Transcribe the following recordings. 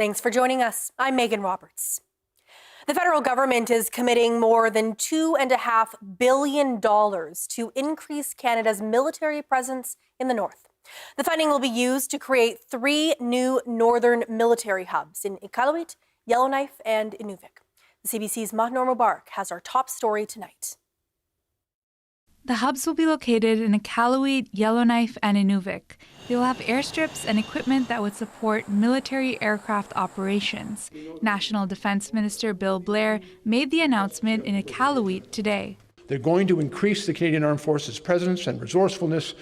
Thanks for joining us. I'm Megan Roberts. The federal government is committing more than $2.5 billion to increase Canada's military presence in the north. The funding will be used to create 3 new northern military hubs in Iqaluit, Yellowknife, and Inuvik. The CBC's Mahnur Mubarak has our top story tonight. The hubs will be located in Iqaluit, Yellowknife, and Inuvik. They will have airstrips and equipment that would support military aircraft operations. National Defense Minister Bill Blair made the announcement in Iqaluit today. They're going to increase the Canadian Armed Forces' presence and resourcefulness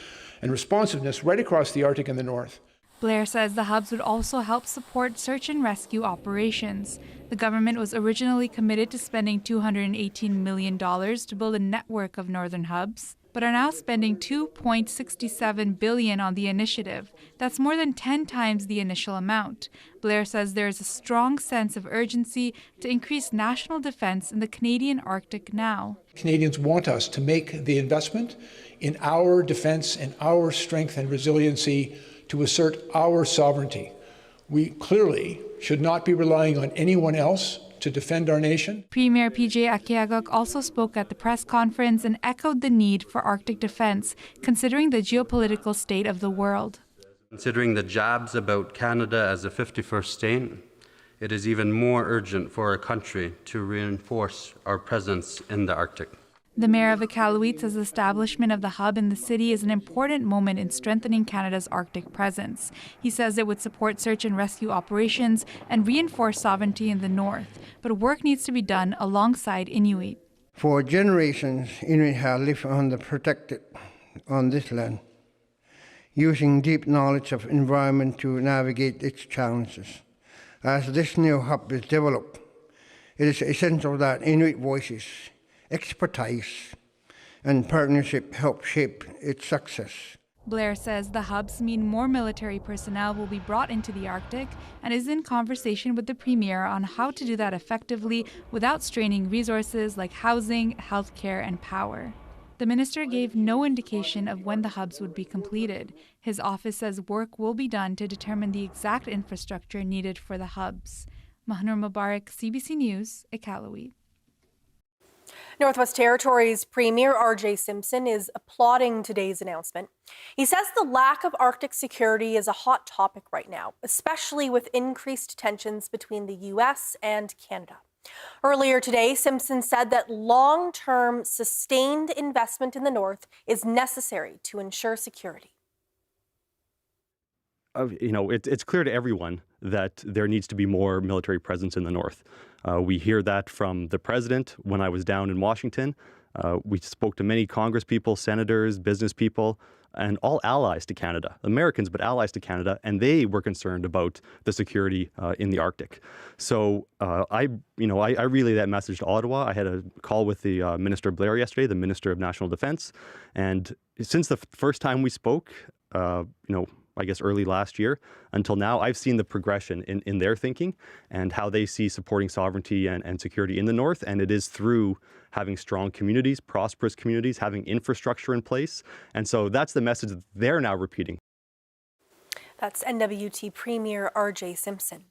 and responsiveness right across the Arctic and the North. Blair says the hubs would also help support search and rescue operations. The government was originally committed to spending $218 million to build a network of northern hubs, but are now spending $2.67 billion on the initiative. That's more than 10 times the initial amount. Blair says there is a strong sense of urgency to increase national defense in the Canadian Arctic now. Canadians want us to make the investment in our defense and our strength and resiliency to assert our sovereignty. We clearly should not be relying on anyone else to defend our nation. Premier PJ Akiagok also spoke at the press conference and echoed the need for Arctic defense, considering the geopolitical state of the world. Considering the jabs about Canada as a 51st state, it is even more urgent for our country to reinforce our presence in the Arctic. The mayor of Iqaluit says the establishment of the hub in the city is an important moment in strengthening Canada's Arctic presence. He says it would support search and rescue operations and reinforce sovereignty in the north, but work needs to be done alongside Inuit. For generations, Inuit have lived protected on this land, using deep knowledge of environment to navigate its challenges. As this new hub is developed, it is essential that Inuit voices, expertise, and partnership help shape its success. Blair says the hubs mean more military personnel will be brought into the Arctic and is in conversation with the Premier on how to do that effectively without straining resources like housing, healthcare, and power. The minister gave no indication of when the hubs would be completed. His office says work will be done to determine the exact infrastructure needed for the hubs. Mahnur Mubarak, CBC News, Iqaluit. Northwest Territories Premier R.J. Simpson is applauding today's announcement. He says the lack of Arctic security is a hot topic right now, especially with increased tensions between the U.S. and Canada. Earlier today, Simpson said that long-term, sustained investment in the North is necessary to ensure security. It's clear to everyone that there needs to be more military presence in the North. We hear that from the president when I was down in Washington. We spoke to many Congress people, senators, business people, and all allies to Canada, Americans, but allies to Canada, and they were concerned about the security in the Arctic. So I relay that message to Ottawa. I had a call with the Minister Blair yesterday, the Minister of National Defense, and since the first time we spoke, I guess early last year, until now, I've seen the progression in their thinking and how they see supporting sovereignty and security in the North. And it is through having strong communities, prosperous communities, having infrastructure in place. And so that's the message that they're now repeating. That's NWT Premier R.J. Simpson.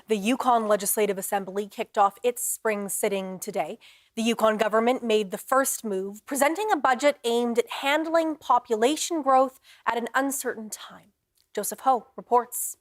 The Yukon Legislative Assembly kicked off its spring sitting today. The Yukon government made the first move, presenting a budget aimed at handling population growth at an uncertain time. Joseph Ho reports.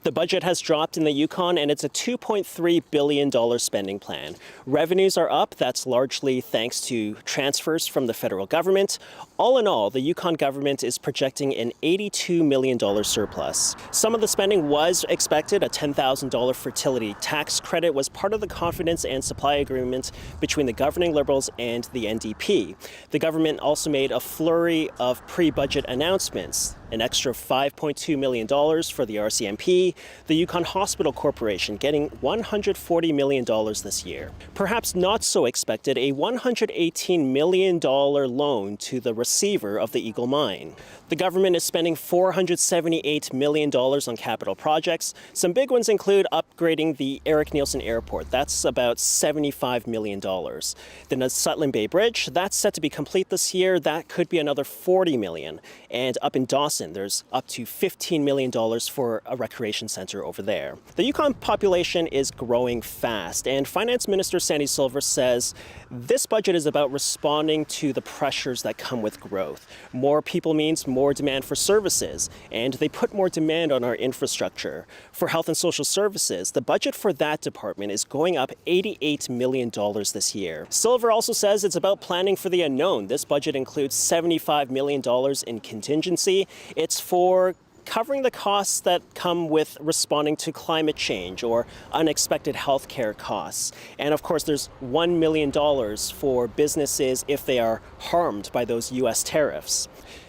The budget has dropped in the Yukon, and it's a $2.3 billion spending plan. Revenues are up. That's largely thanks to transfers from the federal government. All in all, the Yukon government is projecting an $82 million surplus. Some of the spending was expected. A $10,000 fertility tax credit was part of the confidence and supply agreement between the governing Liberals and the NDP. The government also made a flurry of pre-budget announcements. An extra $5.2 million for the RCMP, the Yukon Hospital Corporation getting $140 million this year. Perhaps not so expected, a $118 million loan to the receiver of the Eagle Mine. The government is spending $478 million on capital projects. Some big ones include upgrading the Eric Nielsen Airport. That's about $75 million. Then the Sutton Bay Bridge, that's set to be complete this year. That could be another $40 million. And up in Dawson, person. There's up to $15 million for a recreation center over there. The Yukon population is growing fast, and Finance Minister Sandy Silver says this budget is about responding to the pressures that come with growth. More people means more demand for services, and they put more demand on our infrastructure. For health and social services, the budget for that department is going up $88 million this year. Silver also says it's about planning for the unknown. This budget includes $75 million in contingency. It's for covering the costs that come with responding to climate change or unexpected healthcare costs. And of course, there's $1 million for businesses if they are harmed by those U.S. tariffs.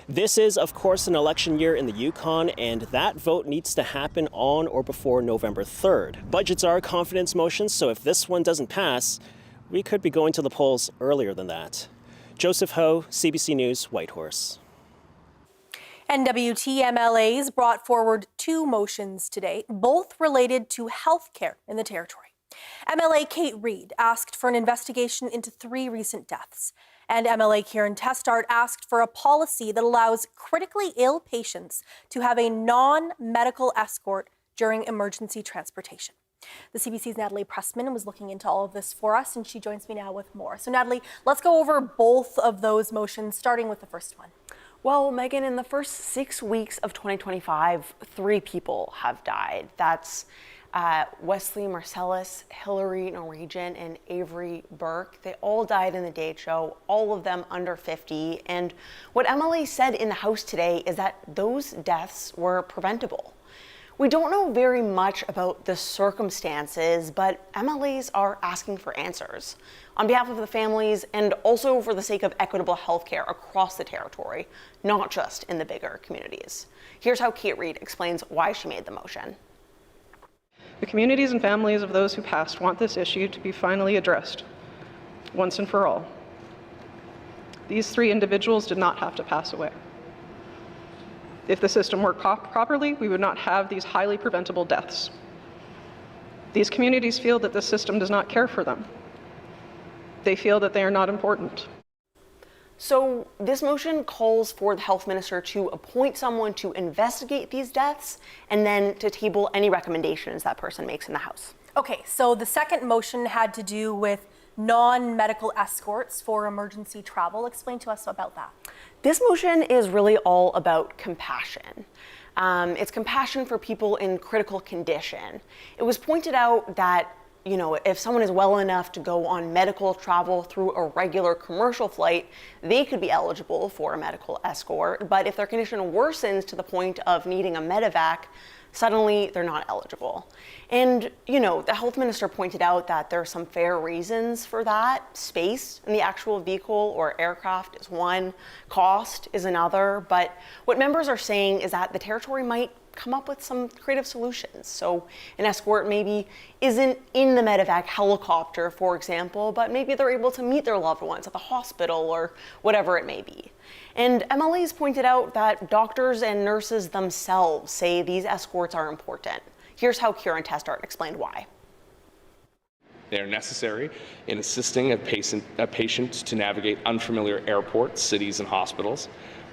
This is, of course, an election year in the Yukon, and that vote needs to happen on or before November 3rd. Budgets are confidence motions, so if this one doesn't pass, we could be going to the polls earlier than that. Joseph Ho, CBC News, Whitehorse. NWT MLAs brought forward 2 motions today, both related to health care in the territory. MLA Kate Reid asked for an investigation into 3 recent deaths, and MLA Kieran Testart asked for a policy that allows critically ill patients to have a non-medical escort during emergency transportation. The CBC's Natalie Pressman was looking into all of this for us, and she joins me now with more. So Natalie, let's go over both of those motions, starting with the first one. Well, Megan, in the first 6 weeks of 2025, 3 people have died. That's Wesley Marcellus, Hillary Norwegian, and Avery Burke. They all died in the date show, all of them under 50. And what MLA said in the House today is that those deaths were preventable. We don't know very much about the circumstances, but MLAs are asking for answers on behalf of the families and also for the sake of equitable healthcare across the territory, not just in the bigger communities. Here's how Kate Reid explains why she made the motion. The communities and families of those who passed want this issue to be finally addressed, once and for all. These 3 individuals did not have to pass away. If the system worked properly, we would not have these highly preventable deaths. These communities feel that the system does not care for them. They feel that they are not important. So this motion calls for the health minister to appoint someone to investigate these deaths and then to table any recommendations that person makes in the House. Okay, so the second motion had to do with non-medical escorts for emergency travel. Explain to us about that. This motion is really all about compassion. It's compassion for people in critical condition. It was pointed out that, you know, if someone is well enough to go on medical travel through a regular commercial flight, they could be eligible for a medical escort. But if their condition worsens to the point of needing a medevac, suddenly they're not eligible. And, you know, the health minister pointed out that there are some fair reasons for that. Space in the actual vehicle or aircraft is one, cost is another. But what members are saying is that the territory might come up with some creative solutions. So an escort maybe isn't in the medevac helicopter, for example, but maybe they're able to meet their loved ones at the hospital or whatever it may be. And MLAs pointed out that doctors and nurses themselves say these escorts are important. Here's how Kieran Testart explained why. They are necessary in assisting a patient to navigate unfamiliar airports, cities, and hospitals.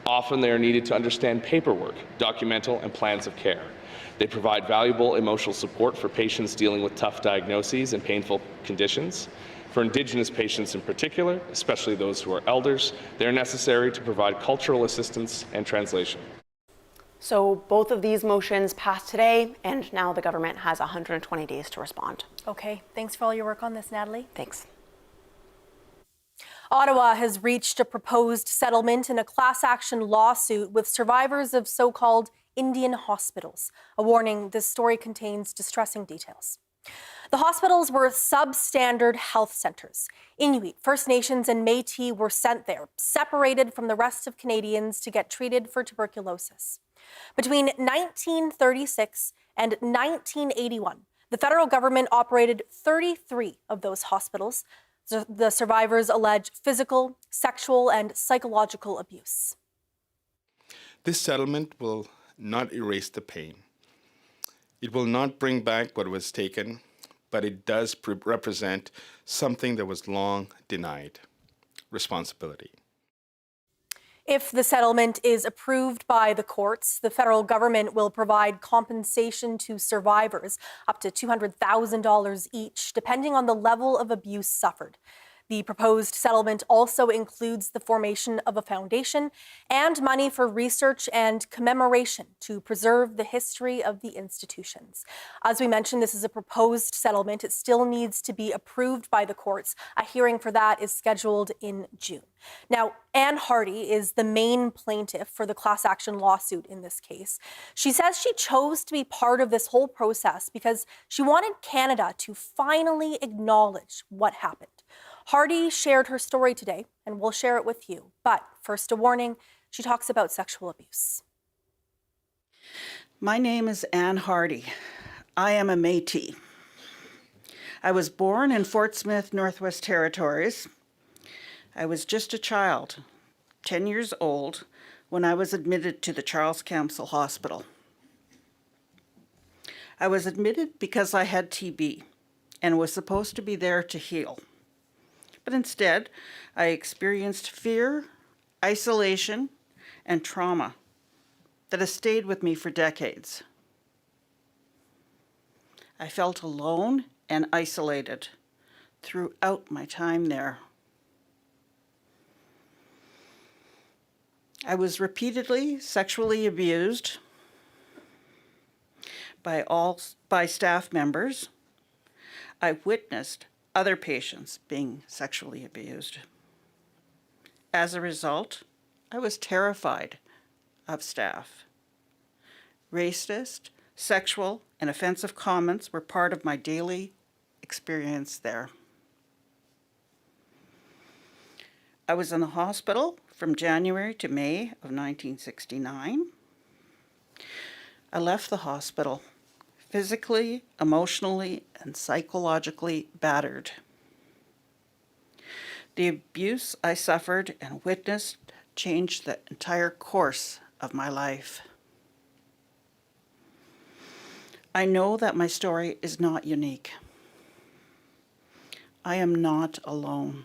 Often they are needed to understand paperwork, documental, and plans of care. They provide valuable emotional support for patients dealing with tough diagnoses and painful conditions. For Indigenous patients in particular, especially those who are elders, they are necessary to provide cultural assistance and translation. So both of these motions passed today, and now the government has 120 days to respond. Okay, thanks for all your work on this, Natalie. Thanks. Ottawa has reached a proposed settlement in a class action lawsuit with survivors of so-called Indian hospitals. A warning, this story contains distressing details. The hospitals were substandard health centres. Inuit, First Nations and Métis were sent there, separated from the rest of Canadians to get treated for tuberculosis. Between 1936 and 1981, the federal government operated 33 of those hospitals. The survivors allege physical, sexual, and psychological abuse. This settlement will not erase the pain. It will not bring back what was taken, but it does represent something that was long denied: responsibility. If the settlement is approved by the courts, the federal government will provide compensation to survivors up to $200,000 each, depending on the level of abuse suffered. The proposed settlement also includes the formation of a foundation and money for research and commemoration to preserve the history of the institutions. As we mentioned, this is a proposed settlement. It still needs to be approved by the courts. A hearing for that is scheduled in June. Now, Anne Hardy is the main plaintiff for the class action lawsuit in this case. She says she chose to be part of this whole process because she wanted Canada to finally acknowledge what happened. Hardy shared her story today, and we'll share it with you. But first, a warning, she talks about sexual abuse. My name is Anne Hardy. I am a Métis. I was born in Fort Smith, Northwest Territories. I was just a child, 10 years old, when I was admitted to the Charles Council Hospital. I was admitted because I had TB and was supposed to be there to heal. But instead, I experienced fear, isolation, and trauma that has stayed with me for decades. I felt alone and isolated throughout my time there. I was repeatedly sexually abused by staff members. I witnessed other patients being sexually abused. As a result, I was terrified of staff. Racist, sexual, and offensive comments were part of my daily experience there. I was in the hospital from January to May of 1969. I left the hospital physically, emotionally, and psychologically battered. The abuse I suffered and witnessed changed the entire course of my life. I know that my story is not unique. I am not alone.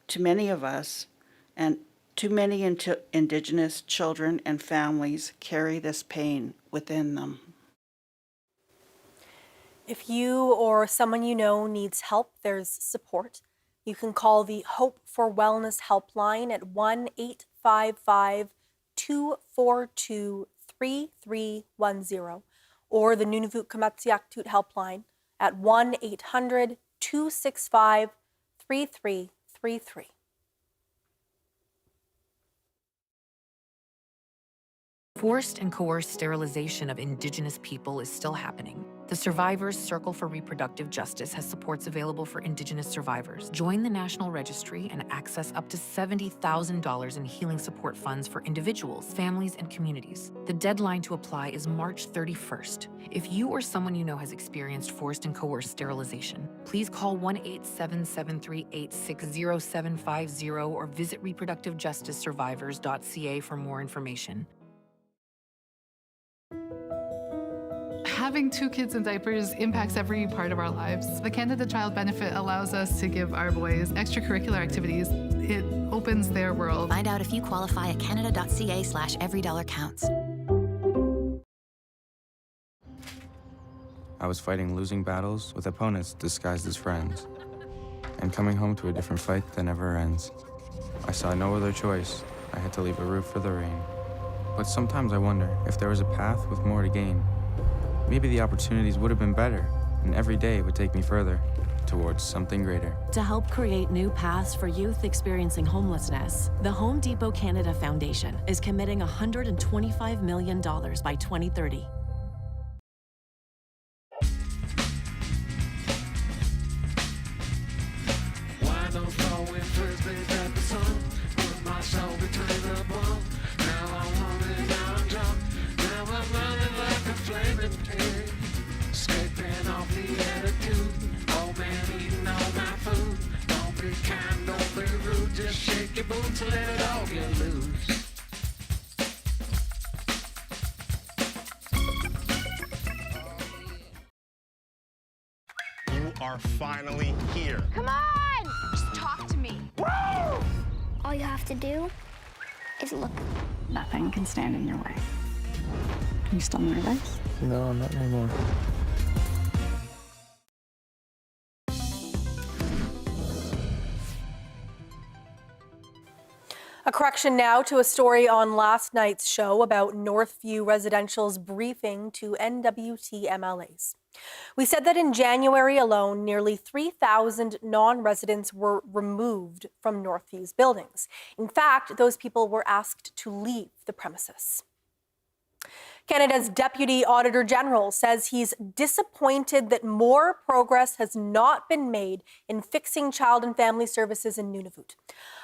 Too many of us, and too many Indigenous children and families carry this pain within them. If you or someone you know needs help, there's support. You can call the Hope for Wellness helpline at 1-855-242-3310 or the Nunavut Kamatsiaktut helpline at 1-800-265-3333. Forced and coerced sterilization of Indigenous people is still happening. The Survivors Circle for Reproductive Justice has supports available for Indigenous survivors. Join the National Registry and access up to $70,000 in healing support funds for individuals, families, and communities. The deadline to apply is March 31st. If you or someone you know has experienced forced and coerced sterilization, please call 1-877-386-0750 or visit reproductivejusticesurvivors.ca for more information. Having 2 kids in diapers impacts every part of our lives. The Canada Child Benefit allows us to give our boys extracurricular activities. It opens their world. Find out if you qualify at canada.ca/everydollar-counts. I was fighting losing battles with opponents disguised as friends, and coming home to a different fight that never ends. I saw no other choice. I had to leave a roof for the rain. But sometimes I wonder if there was a path with more to gain. Maybe the opportunities would have been better, and every day would take me further towards something greater. To help create new paths for youth experiencing homelessness, the Home Depot Canada Foundation is committing $125 million by 2030. You are finally here. Come on! Just talk to me. Woo! all you have to do is look. Nothing can stand in your way. Are you still nervous? No, not anymore. A correction now to a story on last night's show about Northview Residential's briefing to NWT MLAs. We said that in January alone, nearly 3,000 non-residents were removed from Northview's buildings. In fact, those people were asked to leave the premises. Canada's Deputy Auditor General says he's disappointed that more progress has not been made in fixing child and family services in Nunavut.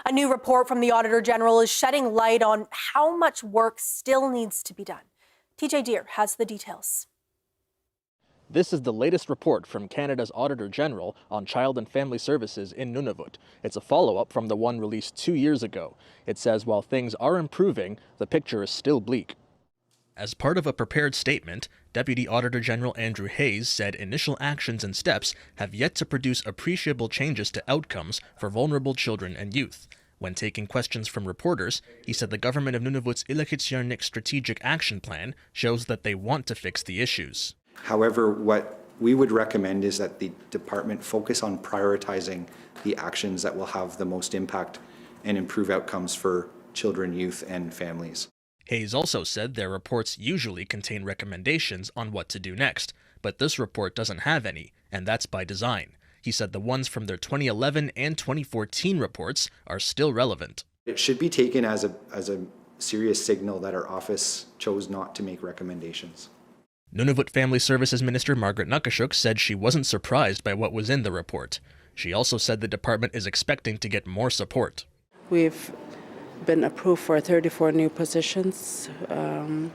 A new report from the Auditor General is shedding light on how much work still needs to be done. TJ Deere has the details. This is the latest report from Canada's Auditor General on child and family services in Nunavut. It's a follow-up from the one released 2 years ago. It says while things are improving, the picture is still bleak. As part of a prepared statement, Deputy Auditor General Andrew Hayes said initial actions and steps have yet to produce appreciable changes to outcomes for vulnerable children and youth. When taking questions from reporters, he said the government of Nunavut's Ilakitsjarnik Strategic Action Plan shows that they want to fix the issues. However, what we would recommend is that the department focus on prioritizing the actions that will have the most impact and improve outcomes for children, youth, and families. Hayes also said their reports usually contain recommendations on what to do next, but this report doesn't have any, and that's by design. He said the ones from their 2011 and 2014 reports are still relevant. It should be taken as a serious signal that our office chose not to make recommendations. Nunavut Family Services Minister Margaret Nukashuk said she wasn't surprised by what was in the report. She also said the department is expecting to get more support. We've been approved for 34 new positions, and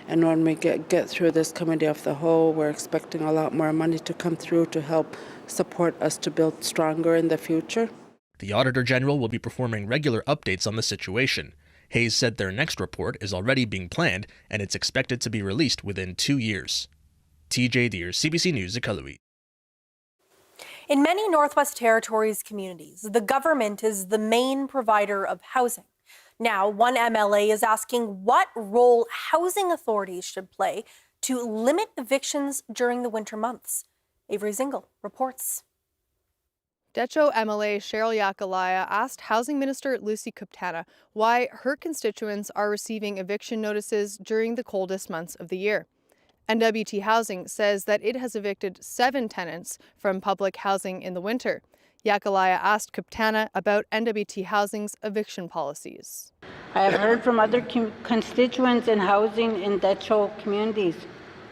when we get through this committee of the whole, we're expecting a lot more money to come through to help support us to build stronger in the future. The Auditor General will be performing regular updates on the situation. Hayes said their next report is already being planned, and it's expected to be released within 2 years. TJ Deere, CBC News, Iqaluit. In many Northwest Territories communities, the government is the main provider of housing. Now, one MLA is asking what role housing authorities should play to limit evictions during the winter months. Avery Zingle reports. Decho MLA Cheryl Yakalaya asked Housing Minister Lucy Kuptana why her constituents are receiving eviction notices during the coldest months of the year. NWT Housing says that it has evicted 7 tenants from public housing in the winter. Yakalaya asked Kuptana about NWT Housing's eviction policies. I have heard from other constituents in housing in Decho communities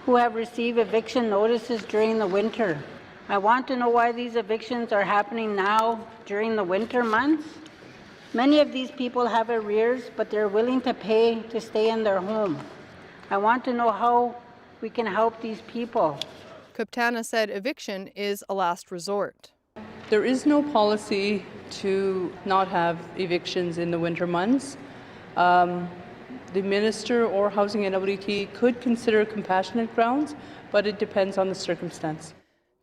who have received eviction notices during the winter. I want to know why these evictions are happening now during the winter months. Many of these people have arrears, but they're willing to pay to stay in their home. I want to know how we can help these people. Kuptana said eviction is a last resort. There is no policy to not have evictions in the winter months. The minister or Housing NWT could consider compassionate grounds, but it depends on the circumstance.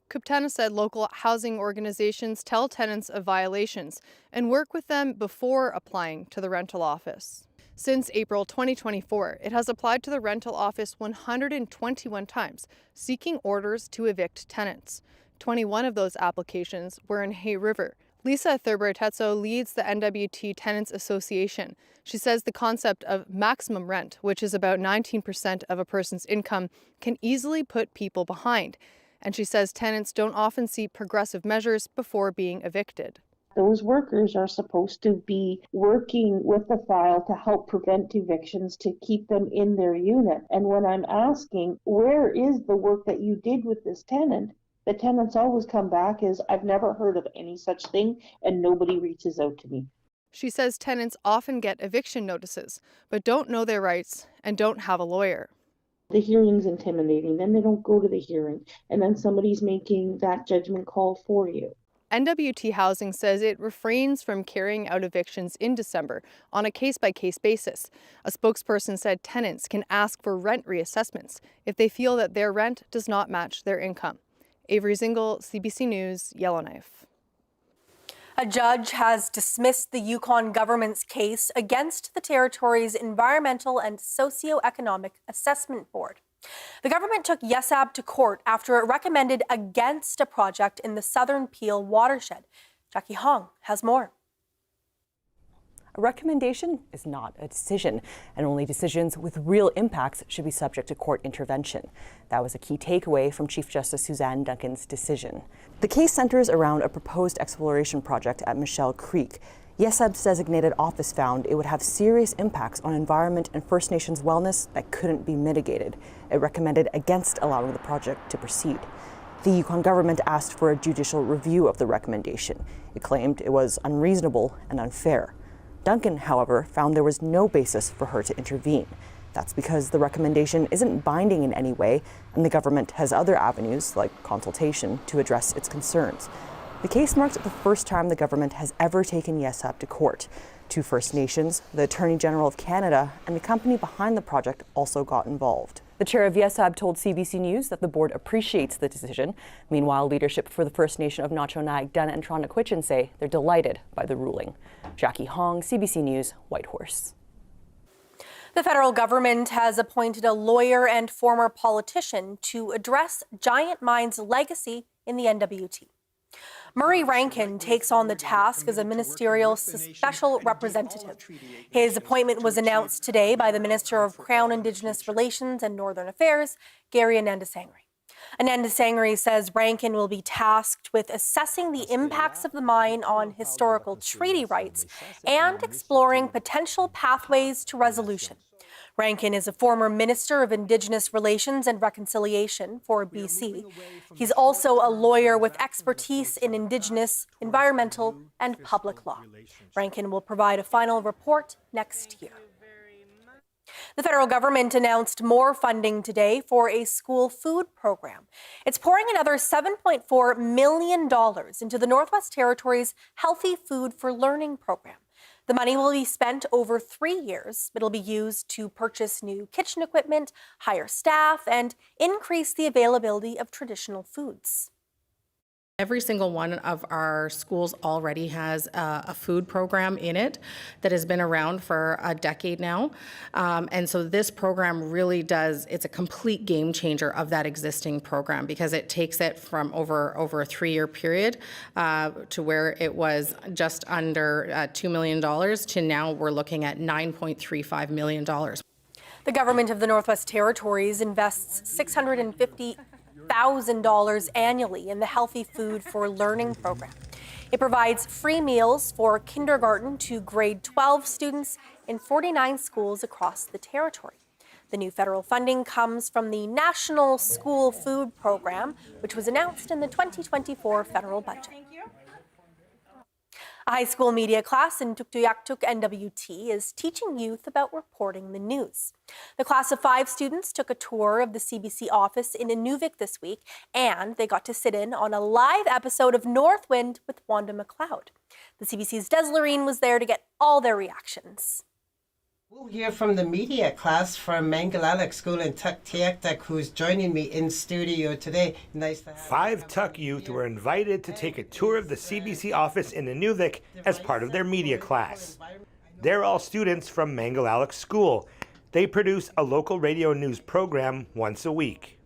Kuptana said local housing organizations tell tenants of violations and work with them before applying to the rental office. Since April 2024, it has applied to the rental office 121 times, seeking orders to evict tenants. 21 of those applications were in Hay River. Lisa Thurber-Tetso leads the NWT Tenants Association. She says the concept of maximum rent, which is about 19% of a person's income, can easily put people behind. And she says tenants don't often see progressive measures before being evicted. Those workers are supposed to be working with the file to help prevent evictions, to keep them in their unit. And when I'm asking, where is the work that you did with this tenant? The tenants always come back as, I've never heard of any such thing, and nobody reaches out to me. She says tenants often get eviction notices, but don't know their rights and don't have a lawyer. The hearing's intimidating, then they don't go to the hearing, and then somebody's making that judgment call for you. NWT Housing says it refrains from carrying out evictions in December on a case-by-case basis. A spokesperson said tenants can ask for rent reassessments if they feel that their rent does not match their income. Avery Zingle, CBC News, Yellowknife. A judge has dismissed the Yukon government's case against the territory's Environmental and Socioeconomic Assessment Board. The government took YESAB to court after it recommended against a project in the Southern Peel watershed. Jackie Hong has more. A recommendation is not a decision, and only decisions with real impacts should be subject to court intervention. That was a key takeaway from Chief Justice Suzanne Duncan's decision. The case centers around a proposed exploration project at Michelle Creek. YESAB's designated office found it would have serious impacts on environment and First Nations wellness that couldn't be mitigated. It recommended against allowing the project to proceed. The Yukon government asked for a judicial review of the recommendation. It claimed it was unreasonable and unfair. Duncan, however, found there was no basis for her to intervene. That's because the recommendation isn't binding in any way, and the government has other avenues, like consultation, to address its concerns. The case marked the first time the government has ever taken YESAB to court. Two First Nations, the Attorney General of Canada, and the company behind the project also got involved. The chair of YESAB told CBC News that the board appreciates the decision. Meanwhile, leadership for the First Nation of Nacho-Nag, Dun and Tronaqhuitchin say they're delighted by the ruling. Jackie Hong, CBC News, Whitehorse. The federal government has appointed a lawyer and former politician to address Giant Mine's legacy in the NWT. Murray Rankin takes on the task as a ministerial special representative. His appointment was announced today by the Minister of Crown Indigenous Relations and Northern Affairs, Gary Anandasangri. Anandasangri says Rankin will be tasked with assessing the impacts of the mine on historical treaty rights and exploring potential pathways to resolution. Rankin is a former Minister of Indigenous Relations and Reconciliation for BC. He's also a lawyer with expertise in Indigenous, environmental, and public law. Rankin will provide a final report next year. The federal government announced more funding today for a school food program. It's pouring another $7.4 million into the Northwest Territories' Healthy Food for Learning program. The money will be spent over 3 years. It'll be used to purchase new kitchen equipment, hire staff, and increase the availability of traditional foods. Every single one of our schools already has a food program in it that has been around for a decade now. And so this program really it's a complete game changer of that existing program because it takes it from over a 3-year period to where it was just under $2 million to now we're looking at $9.35 million. The government of the Northwest Territories invests $650,000 annually in the Healthy Food for Learning program. It provides free meals for kindergarten to grade 12 students in 49 schools across the territory. The new federal funding comes from the National School Food Program, which was announced in the 2024 federal budget. A high school media class in Tuktoyaktuk NWT is teaching youth about reporting the news. The class of 5 students took a tour of the CBC office in Inuvik this week, and they got to sit in on a live episode of Northwind with Wanda McLeod. The CBC's Des Loreen was there to get all their reactions. We'll hear from the media class from Mangalalak School in Tuktoyaktuk, who's joining me in studio today. Nice to have 5 Tuk youth were invited to take a tour of the CBC office in Inuvik as part of their media class. They're all students from Mangalalak School. They produce a local radio news program once a week.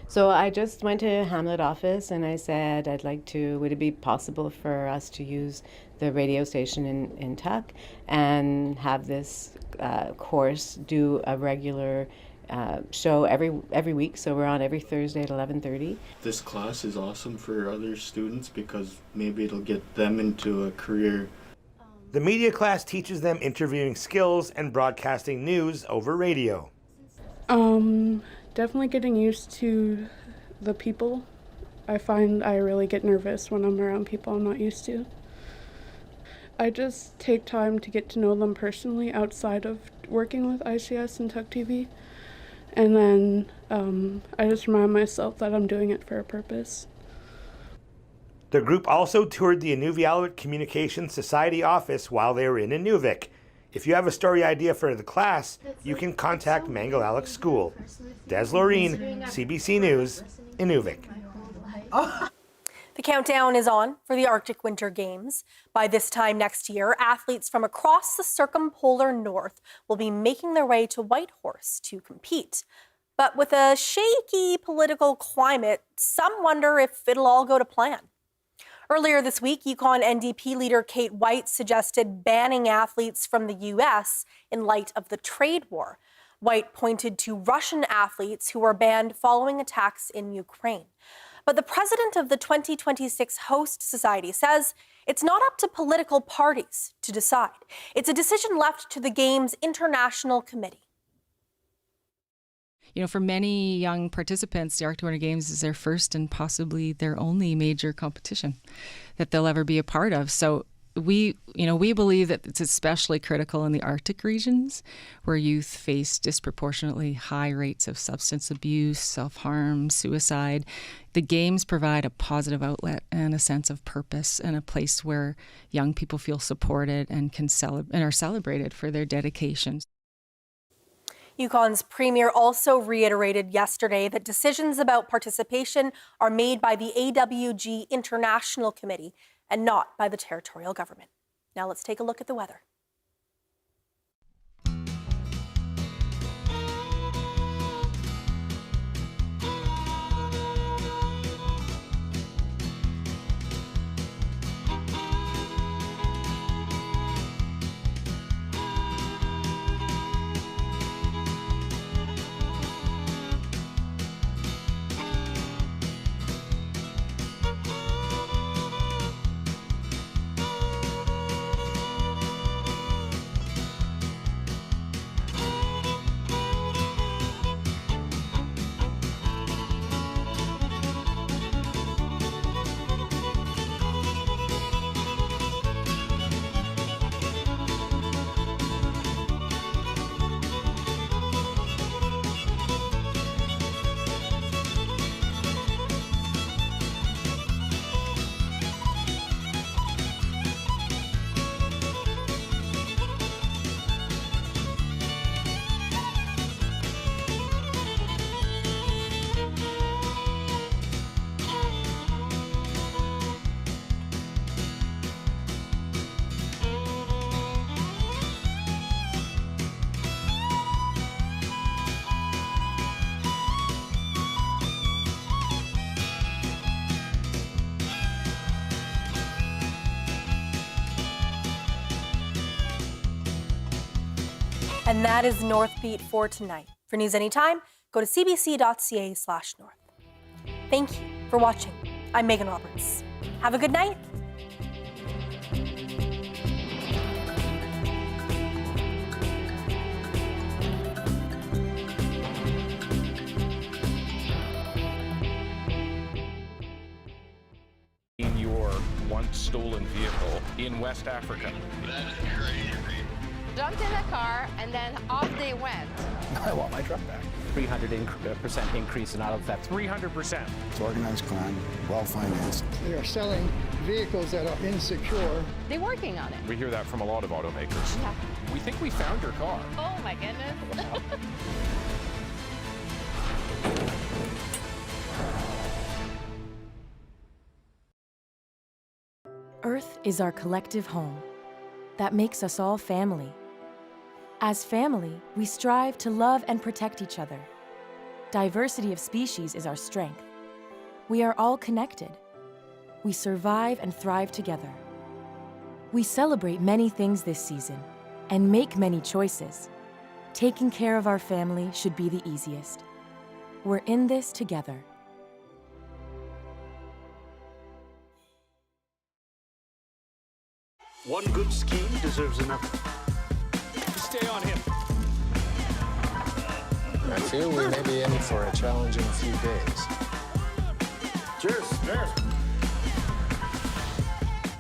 So I just went to Hamlet office and I said, would it be possible for us to use the radio station in Tuk and have this course do a regular show every week. So we're on every Thursday at 11:30. This class is awesome for other students because maybe it'll get them into a career. The media class teaches them interviewing skills and broadcasting news over radio. Definitely getting used to the people. I find I really get nervous when I'm around people I'm not used to. I just take time to get to know them personally outside of working with ICS and Tuk TV. And then I just remind myself that I'm doing it for a purpose. The group also toured the Inuvialuit Communications Society office while they were in Inuvik. If you have a story idea for the class, you can contact Mangalalak School. Des Loreen, CBC News, Inuvik. The countdown is on for the Arctic Winter Games. By this time next year, athletes from across the circumpolar north will be making their way to Whitehorse to compete. But with a shaky political climate, some wonder if it'll all go to plan. Earlier this week, Yukon NDP leader Kate White suggested banning athletes from the U.S. in light of the trade war. White pointed to Russian athletes who were banned following attacks in Ukraine. But the president of the 2026 Host Society says it's not up to political parties to decide. It's a decision left to the Games International Committee. You know, for many young participants, the Arctic Winter Games is their first and possibly their only major competition that they'll ever be a part of. So we believe that it's especially critical in the Arctic regions where youth face disproportionately high rates of substance abuse, self-harm, suicide. The Games provide a positive outlet and a sense of purpose and a place where young people feel supported and are celebrated for their dedication. Yukon's premier also reiterated yesterday that decisions about participation are made by the AWG International Committee and not by the territorial government. Now let's take a look at the weather. And that is Northbeat for tonight. For news anytime, go to cbc.ca/north. Thank you for watching. I'm Megan Roberts. Have a good night. In your once stolen vehicle in West Africa. That is crazy. Jumped in a car and then off they went. I want my truck back. 300% increase in auto theft. 300%. It's organized crime, well financed. They are selling vehicles that are insecure. They're working on it. We hear that from a lot of automakers. Yeah. We think we found your car. Oh my goodness. Earth is our collective home. That makes us all family. As family, we strive to love and protect each other. Diversity of species is our strength. We are all connected. We survive and thrive together. We celebrate many things this season and make many choices. Taking care of our family should be the easiest. We're in this together. One good scheme deserves another. Stay on him. I feel we may be in for a challenging few days. Cheers. Cheers.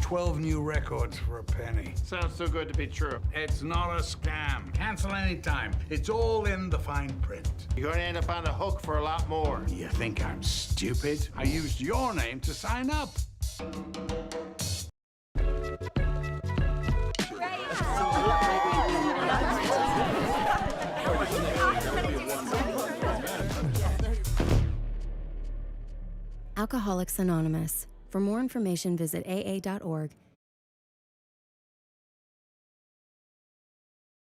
12 new records for a penny. Sounds too good to be true. It's not a scam. Cancel anytime. It's all in the fine print. You're going to end up on the hook for a lot more. You think I'm stupid? I used your name to sign up. Alcoholics Anonymous, For more information, visit aa.org